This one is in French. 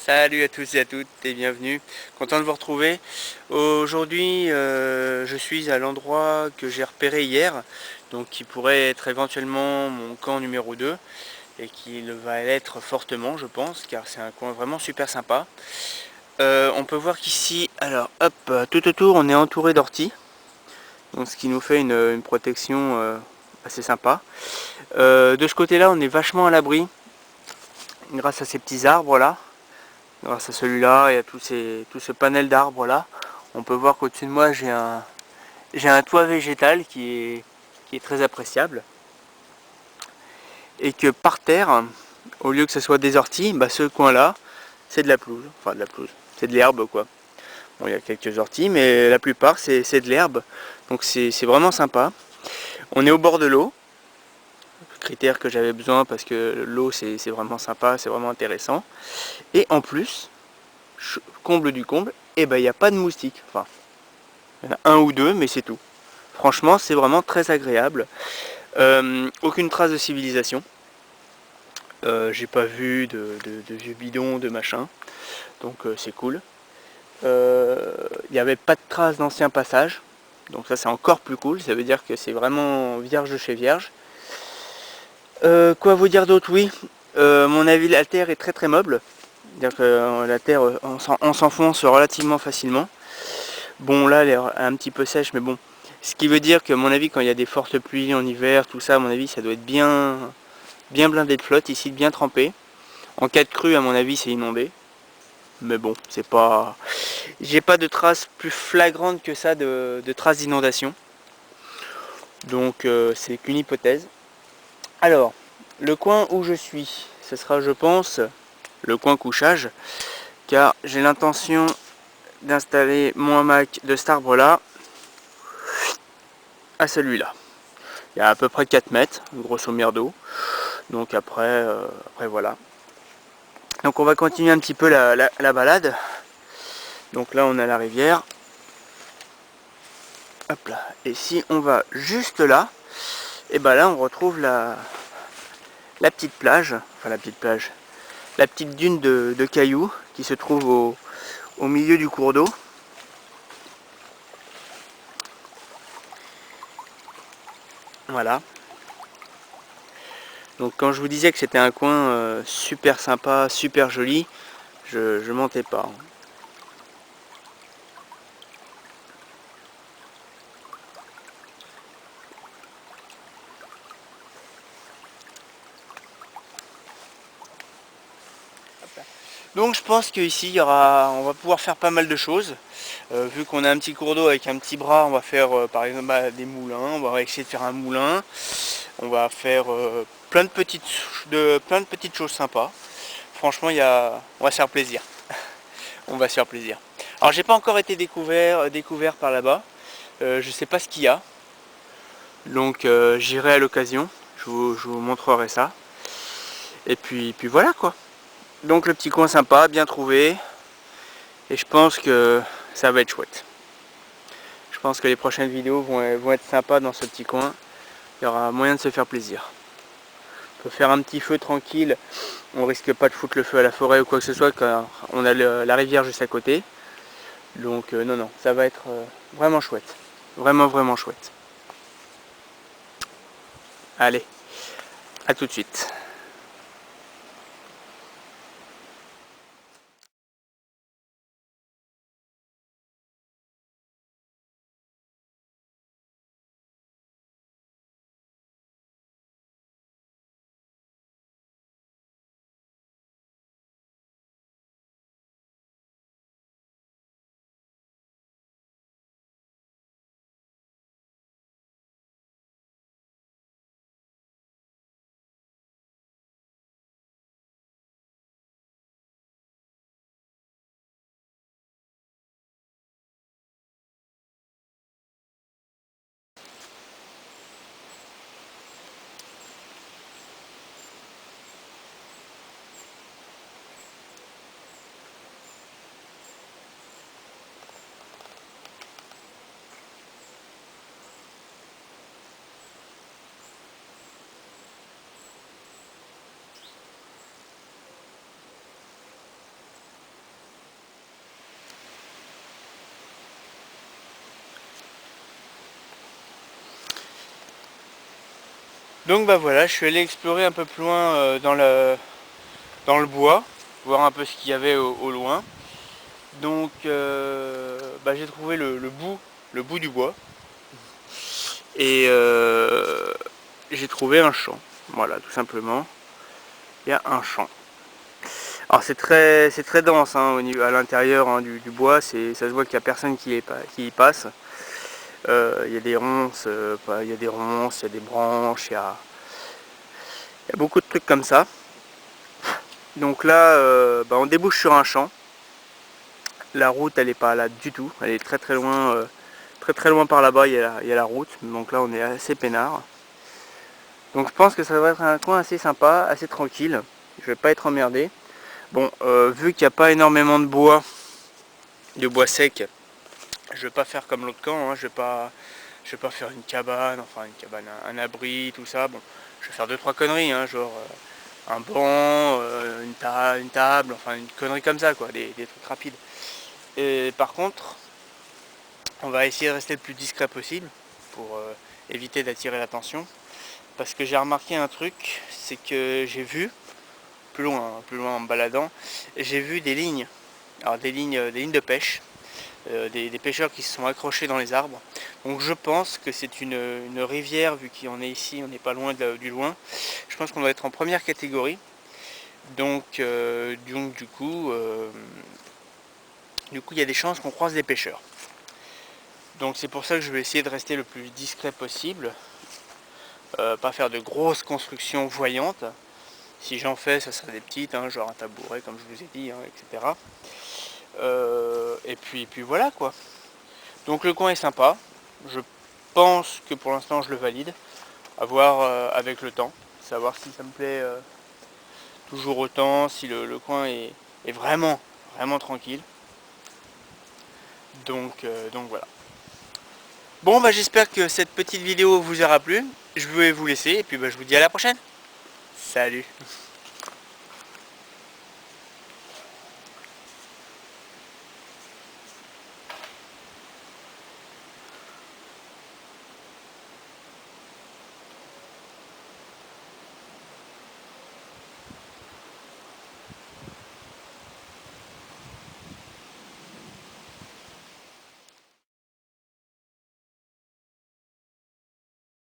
Salut à tous et à toutes et bienvenue, content de vous retrouver. Aujourd'hui je suis à l'endroit que j'ai repéré hier, donc qui pourrait être éventuellement mon camp numéro 2 et qui va l'être fortement je pense, car c'est un coin vraiment super sympa. On peut voir qu'ici, alors hop, tout autour on est entouré d'orties, donc ce qui nous fait une protection assez sympa. De ce côté là on est vachement à l'abri grâce à ces petits arbres là. Grâce à celui-là et à tout ce panel d'arbres là, on peut voir qu'au-dessus de moi j'ai un toit végétal qui est très appréciable. Et que par terre, au lieu que ce soit des orties, bah ce coin-là, c'est de la pelouse. Enfin de la pelouse, c'est de l'herbe quoi. Bon, il y a quelques orties, mais la plupart c'est de l'herbe. Donc c'est vraiment sympa. On est au bord de l'eau. Critère que j'avais besoin parce que l'eau c'est vraiment sympa, c'est vraiment intéressant. Et en plus, comble du comble, et ben il n'y a pas de moustiques. Enfin, il y en a un ou deux, mais c'est tout. Franchement, c'est vraiment très agréable. Aucune trace de civilisation. J'ai pas vu de vieux bidons, de machin. Donc c'est cool. Il n'y avait pas de traces d'anciens passages. Donc ça c'est encore plus cool. Ça veut dire que c'est vraiment vierge de chez vierge. Quoi vous dire d'autre? Oui. Mon avis, la terre est très très meuble. C'est-à-dire que la terre, on s'enfonce relativement facilement. Bon là elle est un petit peu sèche, mais bon. Ce qui veut dire que à mon avis quand il y a des fortes pluies en hiver, tout ça, à mon avis ça doit être bien blindé de flotte, ici bien trempé. En cas de crue à mon avis c'est inondé. Mais bon, c'est pas. J'ai pas de traces plus flagrantes que ça de traces d'inondation. Donc c'est qu'une hypothèse. Alors, le coin où je suis, ce sera je pense le coin couchage. Car j'ai l'intention d'installer mon hamac de cet arbre là à celui-là. Il y a à peu près 4 mètres, grosso merdo. Donc après voilà. Donc on va continuer un petit peu la balade. Donc là on a la rivière. Hop là. Et si on va juste là, et ben là on retrouve la petite plage. Enfin la petite plage. La petite dune de cailloux qui se trouve au milieu du cours d'eau. Voilà. Donc quand je vous disais que c'était un coin super sympa, super joli, je mentais pas. Donc je pense qu'ici on va pouvoir faire pas mal de choses. Vu qu'on a un petit cours d'eau avec un petit bras, on va faire par exemple des moulins, on va essayer de faire un moulin, on va faire plein de petites choses sympas. Franchement on va se faire plaisir. On va se faire plaisir. Alors j'ai pas encore été découvert par là-bas. Je sais pas ce qu'il y a. Donc j'irai à l'occasion, je vous montrerai ça. Et puis voilà quoi. Donc le petit coin sympa, bien trouvé. Et je pense que ça va être chouette. Je pense que les prochaines vidéos vont être sympas dans ce petit coin. Il y aura moyen de se faire plaisir. On peut faire un petit feu tranquille. On risque pas de foutre le feu à la forêt ou quoi que ce soit car on a la rivière juste à côté. Donc non, non, ça va être vraiment chouette. Vraiment, vraiment chouette. Allez, à tout de suite. Donc bah voilà, je suis allé explorer un peu plus loin dans le bois, voir un peu ce qu'il y avait au loin. Donc bah, j'ai trouvé le bout du bois. Et j'ai trouvé un champ. Voilà, tout simplement. Il y a un champ. Alors c'est très dense hein, à l'intérieur hein, du bois. Ça se voit qu'il n'y a personne qui y passe. Il y a des ronces, il y a des ronces, il y a des branches, il y a beaucoup de trucs comme ça. Donc là, bah, on débouche sur un champ. La route, elle n'est pas là du tout. Elle est très loin. Très loin par là-bas, il y a la route. Donc là, on est assez peinard. Donc je pense que ça va être un coin assez sympa, assez tranquille. Je vais pas être emmerdé. Bon, vu qu'il n'y a pas énormément de bois sec, je vais pas faire comme l'autre camp. Hein. Je vais pas faire une cabane, un abri, tout ça. Bon, je vais faire 2-3 conneries, hein, genre un banc, une table, enfin une connerie comme ça, quoi, des trucs rapides. Et par contre, on va essayer de rester le plus discret possible pour éviter d'attirer l'attention. Parce que j'ai remarqué un truc, c'est que j'ai vu, plus loin en me baladant, j'ai vu des lignes. Alors des lignes de pêche, des pêcheurs qui se sont accrochés dans les arbres. Donc je pense que c'est une rivière, vu qu'on est ici, on n'est pas loin du loin. Je pense qu'on doit être en première catégorie. Donc du coup, il y a des chances qu'on croise des pêcheurs. Donc c'est pour ça que je vais essayer de rester le plus discret possible. Pas faire de grosses constructions voyantes. Si j'en fais, ça sera des petites, hein, genre un tabouret comme je vous ai dit, hein, etc. Et puis voilà quoi. Donc le coin est sympa. Je pense que pour l'instant je le valide. À voir avec le temps. Savoir si ça me plaît toujours autant, si le coin est vraiment tranquille. Donc voilà. Bon bah j'espère que cette petite vidéo vous aura plu. Je vais vous laisser et puis bah, je vous dis à la prochaine. Salut.